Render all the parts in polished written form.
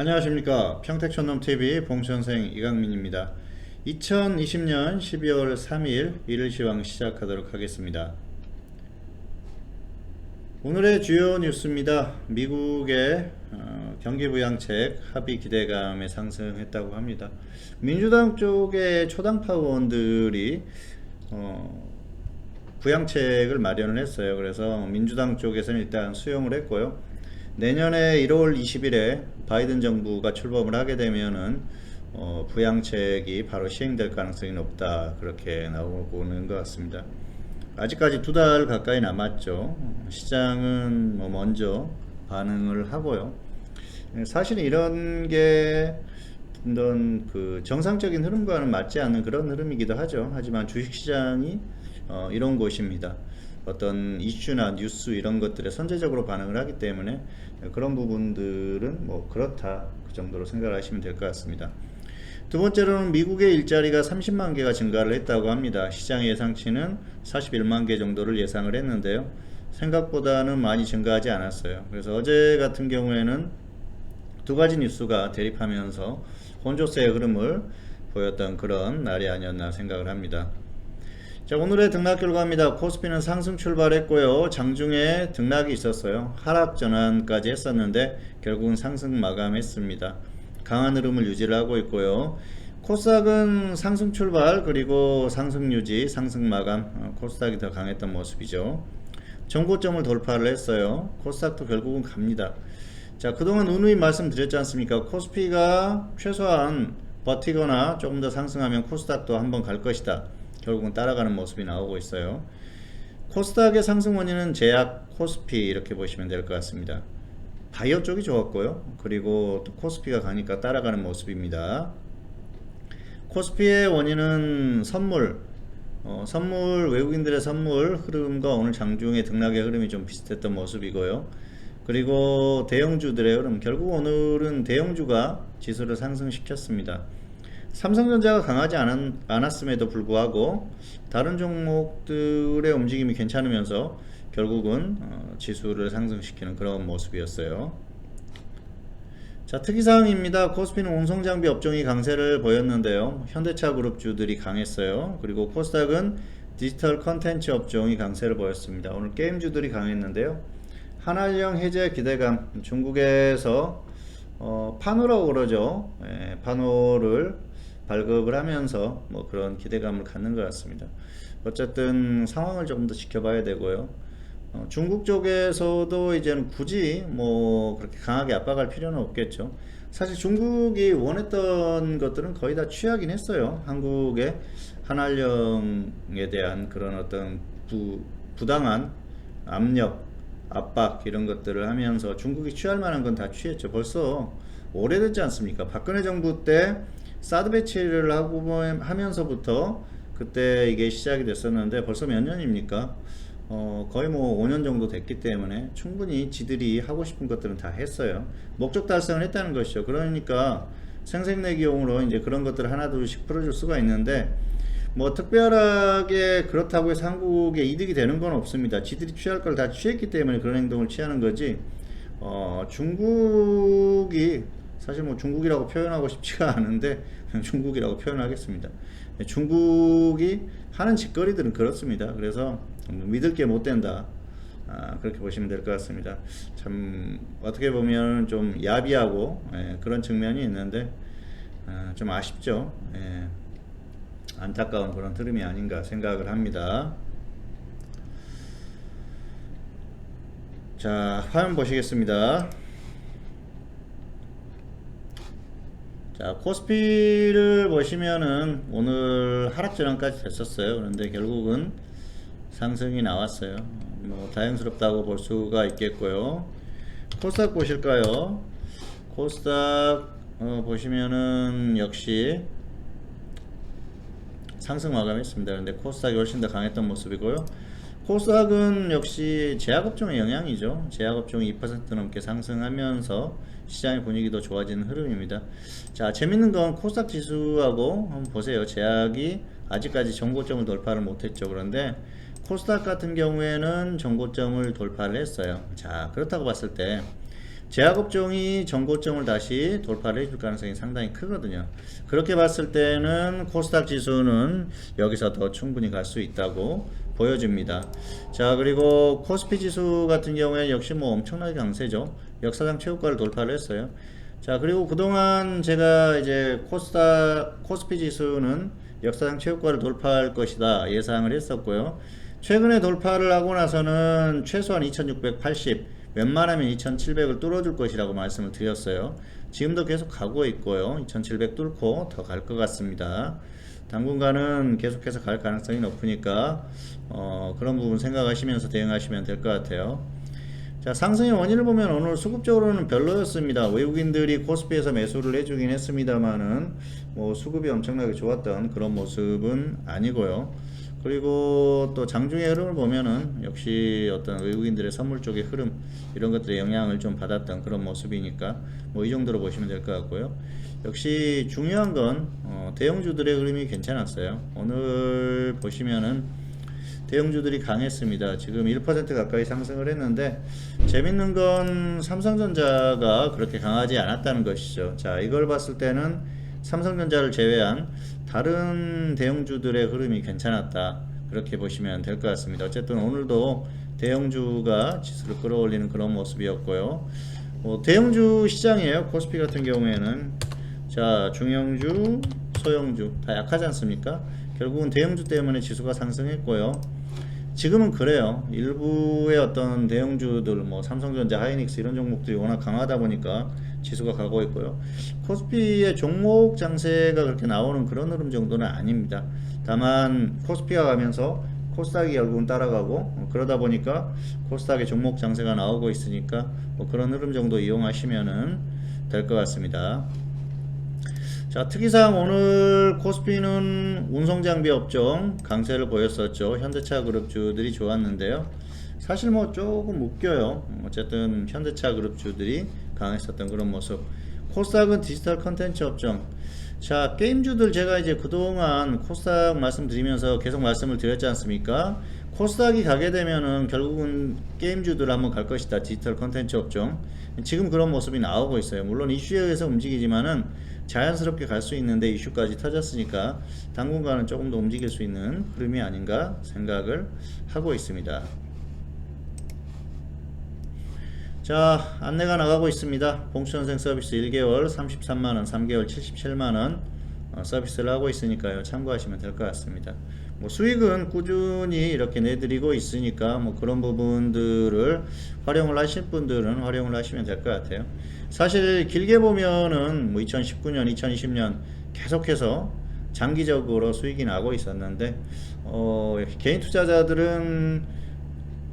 안녕하십니까. 평택촌놈TV 봉선생 이강민입니다. 2020년 12월 3일 일일시황 시작하도록 하겠습니다. 오늘의 주요 뉴스입니다. 미국의 경기부양책 합의 기대감에 상승했다고 합니다. 민주당 쪽의 초당파 의원들이 부양책을 마련을 했어요. 그래서 민주당 쪽에서는 일단 수용을 했고요. 내년에 1월 20일에 바이든 정부가 출범을 하게 되면은 부양책이 바로 시행될 가능성이 높다, 그렇게 나오고 있는 것 같습니다. 아직까지 2달 가까이 남았죠. 시장은 먼저 반응을 하고요. 사실 이런 게 어떤 그 정상적인 흐름과는 맞지 않는 그런 흐름이기도 하죠. 하지만 주식시장이 이런 곳입니다. 어떤 이슈나 뉴스 이런 것들에 선제적으로 반응을 하기 때문에 그런 부분들은 그렇다, 그 정도로 생각을 하시면 될 것 같습니다. 두 번째로는 미국의 일자리가 30만 개가 증가를 했다고 합니다. 시장의 예상치는 41만 개 정도를 예상을 했는데요. 생각보다는 많이 증가하지 않았어요. 그래서 어제 같은 경우에는 두 가지 뉴스가 대립하면서 혼조세의 흐름을 보였던 그런 날이 아니었나 생각을 합니다. 자, 오늘의 등락 결과입니다. 코스피는 상승 출발했고요. 장중에 등락이 있었어요. 하락 전환까지 했었는데 결국은 상승 마감했습니다. 강한 흐름을 유지를 하고 있고요. 코스닥은 상승 출발, 그리고 상승 유지, 상승 마감, 코스닥이 더 강했던 모습이죠. 전고점을 돌파를 했어요. 코스닥도 결국은 갑니다. 자, 그동안 누누이 말씀드렸지 않습니까? 코스피가 최소한 버티거나 조금 더 상승하면 코스닥도 한번 갈 것이다. 결국은 따라가는 모습이 나오고 있어요. 코스닥의 상승 원인은 제약, 코스피 이렇게 보시면 될 것 같습니다. 바이오 쪽이 좋았고요. 그리고 또 코스피가 가니까 따라가는 모습입니다. 코스피의 원인은 선물, 외국인들의 선물 흐름과 오늘 장중의 등락의 흐름이 좀 비슷했던 모습이고요. 그리고 대형주들의 흐름, 결국 오늘은 대형주가 지수를 상승시켰습니다. 삼성전자가 강하지 않았음에도 불구하고 다른 종목들의 움직임이 괜찮으면서 결국은 지수를 상승시키는 그런 모습이었어요. 자, 특이사항입니다. 코스피는 운송장비 업종이 강세를 보였는데요. 현대차 그룹주들이 강했어요. 그리고 코스닥은 디지털 컨텐츠 업종이 강세를 보였습니다. 오늘 게임주들이 강했는데요. 한한령 해제 기대감, 중국에서 파노라고 그러죠. 파노를 발급을 하면서 그런 기대감을 갖는 것 같습니다. 어쨌든 상황을 조금 더 지켜봐야 되고요. 중국 쪽에서도 이제는 굳이 그렇게 강하게 압박할 필요는 없겠죠. 사실 중국이 원했던 것들은 거의 다 취하긴 했어요. 한국의 한한령에 대한 그런 어떤 부당한 압력, 압박 이런 것들을 하면서 중국이 취할 만한 건 다 취했죠. 벌써 오래됐지 않습니까? 박근혜 정부 때 사드 배치를 하면서부터 그때 이게 시작이 됐었는데 벌써 몇 년입니까? 거의 5년 정도 됐기 때문에 충분히 지들이 하고 싶은 것들은 다 했어요. 목적 달성을 했다는 것이죠. 그러니까 생색내기용으로 이제 그런 것들을 하나둘씩 풀어줄 수가 있는데 특별하게 그렇다고 해서 한국에 이득이 되는 건 없습니다. 지들이 취할 걸 다 취했기 때문에 그런 행동을 취하는 거지. 중국이 사실 중국이라고 표현하고 싶지가 않은데 중국이라고 표현하겠습니다. 중국이 하는 짓거리들은 그렇습니다. 그래서 믿을 게 못 된다, 그렇게 보시면 될 것 같습니다. 참 어떻게 보면 좀 야비하고 그런 측면이 있는데 좀 아쉽죠. 안타까운 그런 흐름이 아닌가 생각을 합니다. 자, 화면 보시겠습니다. 자, 코스피를 보시면은 오늘 하락 전환까지 됐었어요. 그런데 결국은 상승이 나왔어요. 다행스럽다고 볼 수가 있겠고요. 코스닥 보실까요? 코스닥 보시면은 역시 상승 마감했습니다. 그런데 코스닥이 훨씬 더 강했던 모습이고요. 코스닥은 역시 제약업종의 영향이죠. 제약업종이 2% 넘게 상승하면서 시장의 분위기도 좋아지는 흐름입니다. 자, 재밌는 건 코스닥 지수하고 한번 보세요. 제약이 아직까지 전고점을 돌파를 못했죠. 그런데 코스닥 같은 경우에는 전고점을 돌파를 했어요. 자, 그렇다고 봤을 때 제약업종이 전고점을 다시 돌파를 해줄 가능성이 상당히 크거든요. 그렇게 봤을 때는 코스닥 지수는 여기서 더 충분히 갈 수 있다고 보여집니다. 자, 그리고 코스피 지수 같은 경우에 역시 뭐 엄청나게 강세죠. 역사상 최고가를 돌파를 했어요. 자, 그리고 그동안 제가 이제 코스피 지수는 역사상 최고가를 돌파할 것이다 예상을 했었고요. 최근에 돌파를 하고 나서는 최소한 2680, 웬만하면 2700을 뚫어줄 것이라고 말씀을 드렸어요. 지금도 계속 가고 있고요. 2700 뚫고 더 갈 것 같습니다. 당분간은 계속해서 갈 가능성이 높으니까 그런 부분 생각하시면서 대응하시면 될 것 같아요. 자, 상승의 원인을 보면 오늘 수급적으로는 별로였습니다. 외국인들이 코스피에서 매수를 해주긴 했습니다만은 뭐 수급이 엄청나게 좋았던 그런 모습은 아니고요. 그리고 또 장중의 흐름을 보면은 역시 어떤 외국인들의 선물 쪽의 흐름 이런 것들의 영향을 좀 받았던 그런 모습이니까 뭐 이 정도로 보시면 될 것 같고요. 역시 중요한 건 대형주들의 흐름이 괜찮았어요. 오늘 보시면은 대형주들이 강했습니다. 지금 1% 가까이 상승을 했는데 재밌는 건 삼성전자가 그렇게 강하지 않았다는 것이죠. 자, 이걸 봤을 때는 삼성전자를 제외한 다른 대형주들의 흐름이 괜찮았다, 그렇게 보시면 될 것 같습니다. 어쨌든 오늘도 대형주가 지수를 끌어올리는 그런 모습이었고요. 대형주 시장이에요. 코스피 같은 경우에는 자, 중형주, 소형주 다 약하지 않습니까? 결국은 대형주 때문에 지수가 상승했고요. 지금은 그래요. 일부의 어떤 대형주들, 뭐 삼성전자, 하이닉스 이런 종목들이 워낙 강하다 보니까 지수가 가고 있고요. 코스피의 종목 장세가 그렇게 나오는 그런 흐름 정도는 아닙니다. 다만 코스피가 가면서 코스닥이 결국은 따라가고 그러다 보니까 코스닥의 종목 장세가 나오고 있으니까 뭐 그런 흐름 정도 이용하시면은 될 것 같습니다. 자, 특이사항 오늘 코스피는 운송장비 업종 강세를 보였었죠. 현대차 그룹주들이 좋았는데요. 사실 뭐 조금 웃겨요. 어쨌든 현대차 그룹주들이 강했었던 그런 모습. 코스닥은 디지털 컨텐츠 업종. 자, 게임주들 제가 이제 그동안 코스닥 말씀드리면서 계속 말씀을 드렸지 않습니까? 코스닥이 가게 되면은 결국은 게임주들 한번 갈 것이다. 디지털 컨텐츠 업종. 지금 그런 모습이 나오고 있어요. 물론 이슈에 의해서 움직이지만은 자연스럽게 갈 수 있는데 이슈까지 터졌으니까 당분간은 조금 더 움직일 수 있는 흐름이 아닌가 생각을 하고 있습니다. 자, 안내가 나가고 있습니다. 봉수전생 서비스 1개월 33만원, 3개월 77만원 서비스를 하고 있으니까요. 참고하시면 될 것 같습니다. 뭐 수익은 꾸준히 이렇게 내드리고 있으니까 뭐 그런 부분들을 활용을 하실 분들은 활용을 하시면 될 것 같아요. 사실 길게 보면은 뭐 2019년, 2020년 계속해서 장기적으로 수익이 나고 있었는데 개인 투자자들은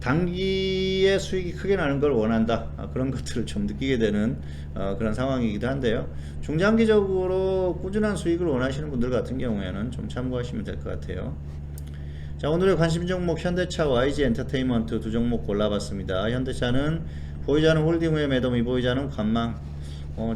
단기에 수익이 크게 나는 걸 원한다, 그런 것들을 좀 느끼게 되는 그런 상황이기도 한데요. 중장기적으로 꾸준한 수익을 원하시는 분들 같은 경우에는 좀 참고하시면 될 것 같아요. 자, 오늘의 관심 종목 현대차, YG 엔터테인먼트 두 종목 골라봤습니다. 현대차는 보유자는 홀딩후에 매도, 미보유자는 관망.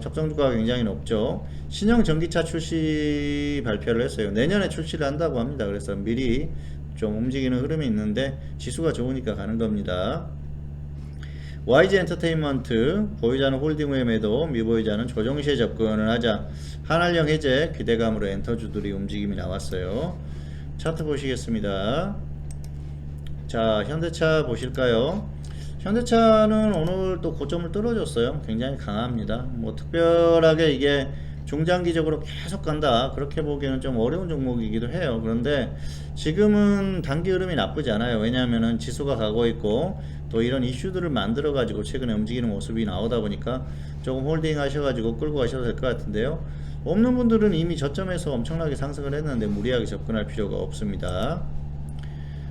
적정주가가 굉장히 높죠. 신형 전기차 출시 발표를 했어요. 내년에 출시를 한다고 합니다. 그래서 미리 좀 움직이는 흐름이 있는데 지수가 좋으니까 가는 겁니다. YG 엔터테인먼트 보유자는 홀딩 후에 매도, 미보유자는 조정시에 접근을 하자. 한알령 해제 기대감으로 엔터주들이 움직임이 나왔어요. 차트 보시겠습니다. 자, 현대차 보실까요? 현대차는 오늘 또 고점을 뚫어줬어요. 굉장히 강합니다. 뭐 특별하게 이게 중장기적으로 계속 간다, 그렇게 보기에는 좀 어려운 종목이기도 해요. 그런데 지금은 단기 흐름이 나쁘지 않아요. 왜냐하면은 지수가 가고 있고 또 이런 이슈들을 만들어 가지고 최근에 움직이는 모습이 나오다 보니까 조금 홀딩 하셔가지고 끌고 가셔도 될 것 같은데요. 없는 분들은 이미 저점에서 엄청나게 상승을 했는데 무리하게 접근할 필요가 없습니다.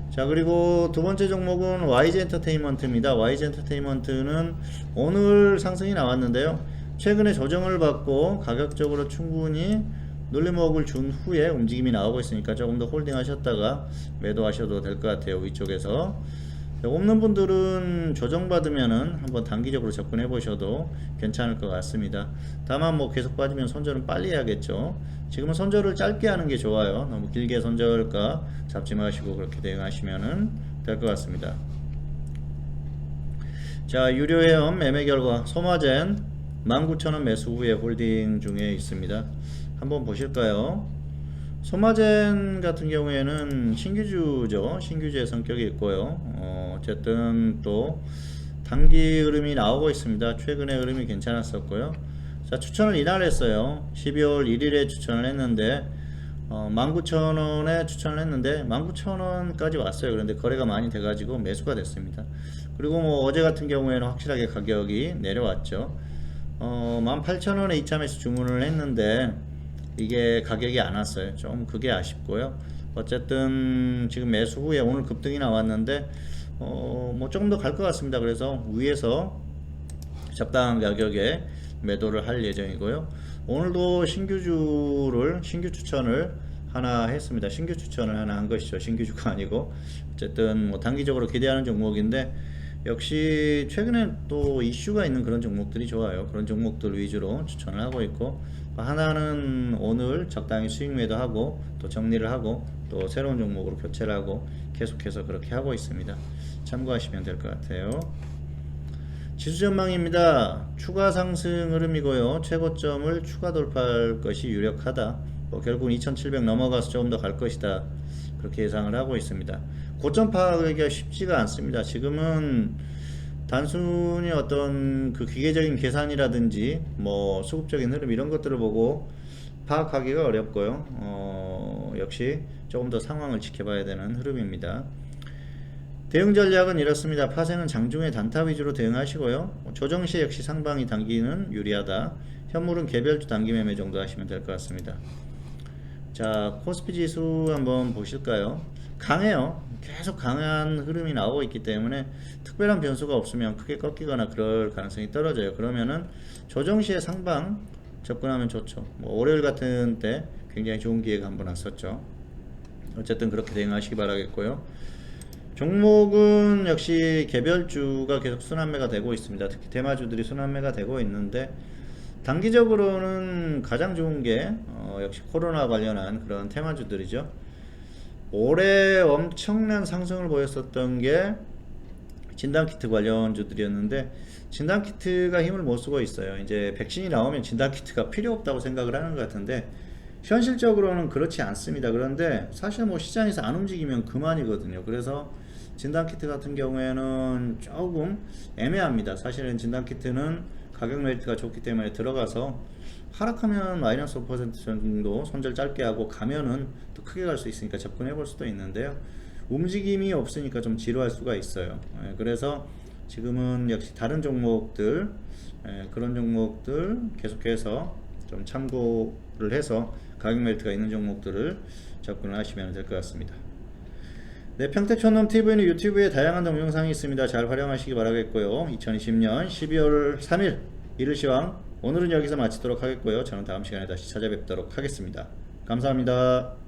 자, 그리고 두 번째 종목은 YG 엔터테인먼트입니다. YG 엔터테인먼트는 오늘 상승이 나왔는데요. 최근에 조정을 받고 가격적으로 충분히 눌림목을 준 후에 움직임이 나오고 있으니까 조금 더 홀딩 하셨다가 매도 하셔도 될 것 같아요. 위쪽에서. 없는 분들은 조정받으면은 한번 단기적으로 접근해 보셔도 괜찮을 것 같습니다. 다만 뭐 계속 빠지면 손절은 빨리 해야겠죠. 지금은 손절을 짧게 하는 게 좋아요. 너무 길게 손절가 잡지 마시고 그렇게 대응하시면은 될 것 같습니다. 자, 유료회원 매매 결과 소마젠 19,000원 매수 후에 홀딩 중에 있습니다. 한번 보실까요? 소마젠 같은 경우에는 신규주죠. 신규주의 성격이 있고요. 어쨌든 또 단기 흐름이 나오고 있습니다. 최근에 흐름이 괜찮았었고요. 자, 추천을 이날 했어요. 12월 1일에 추천을 했는데 19,000원에 추천을 했는데 19,000원까지 왔어요. 그런데 거래가 많이 돼가지고 매수가 됐습니다. 그리고 뭐 어제 같은 경우에는 확실하게 가격이 내려왔죠. 18,000원에 이참에서 주문을 했는데 이게 가격이 안 왔어요. 좀 그게 아쉽고요. 어쨌든 지금 매수 후에 오늘 급등이 나왔는데 뭐 조금 더 갈 것 같습니다. 그래서 위에서 적당한 가격에 매도를 할 예정이고요. 오늘도 신규 추천을 하나 했습니다. 신규 추천을 하나 한 것이죠. 신규주가 아니고 어쨌든 뭐 단기적으로 기대하는 종목인데 역시 최근에 또 이슈가 있는 그런 종목들이 좋아요. 그런 종목들 위주로 추천을 하고 있고 하나는 오늘 적당히 수익 매도하고 또 정리를 하고 또 새로운 종목으로 교체를 하고 계속해서 그렇게 하고 있습니다. 참고하시면 될 것 같아요. 지수 전망입니다. 추가 상승 흐름이고요. 최고점을 추가 돌파할 것이 유력하다. 결국은 2700 넘어가서 조금 더 갈 것이다. 그렇게 예상을 하고 있습니다. 고점 파악하기가 쉽지가 않습니다. 지금은 단순히 어떤 그 기계적인 계산이라든지 뭐 수급적인 흐름 이런 것들을 보고 파악하기가 어렵고요. 역시 조금 더 상황을 지켜봐야 되는 흐름입니다. 대응 전략은 이렇습니다. 파생은 장중에 단타 위주로 대응하시고요. 조정시 역시 상방이 당기는 유리하다. 현물은 개별주 단기 매매 정도 하시면 될 것 같습니다. 자, 코스피 지수 한번 보실까요? 강해요. 계속 강한 흐름이 나오고 있기 때문에 특별한 변수가 없으면 크게 꺾이거나 그럴 가능성이 떨어져요. 그러면은 조정시에 상방 접근하면 좋죠. 뭐 월요일 같은 때 굉장히 좋은 기회가 한번 왔었죠. 어쨌든 그렇게 대응하시기 바라겠고요. 종목은 역시 개별주가 계속 순환매가 되고 있습니다. 특히 대마주들이 순환매가 되고 있는데 단기적으로는 가장 좋은 게 역시 코로나 관련한 그런 테마주들이죠. 올해 엄청난 상승을 보였었던 게 진단키트 관련주들이었는데 진단키트가 힘을 못 쓰고 있어요. 이제 백신이 나오면 진단키트가 필요 없다고 생각을 하는 것 같은데 현실적으로는 그렇지 않습니다. 그런데 사실 뭐 시장에서 안 움직이면 그만이거든요. 그래서 진단키트 같은 경우에는 조금 애매합니다. 사실은 진단키트는 가격 메리트가 좋기 때문에 들어가서 하락하면 마이너스 5% 정도 손절 짧게 하고 가면은 또 크게 갈 수 있으니까 접근해 볼 수도 있는데요. 움직임이 없으니까 좀 지루할 수가 있어요. 그래서 지금은 역시 다른 종목들 그런 종목들 계속해서 좀 참고를 해서 가격 메리트가 있는 종목들을 접근을 하시면 될 것 같습니다. 네, 평택촌놈TV는 유튜브에 다양한 동영상이 있습니다. 잘 활용하시기 바라겠고요. 2020년 12월 3일 이르시황 오늘은 여기서 마치도록 하겠고요. 저는 다음 시간에 다시 찾아뵙도록 하겠습니다. 감사합니다.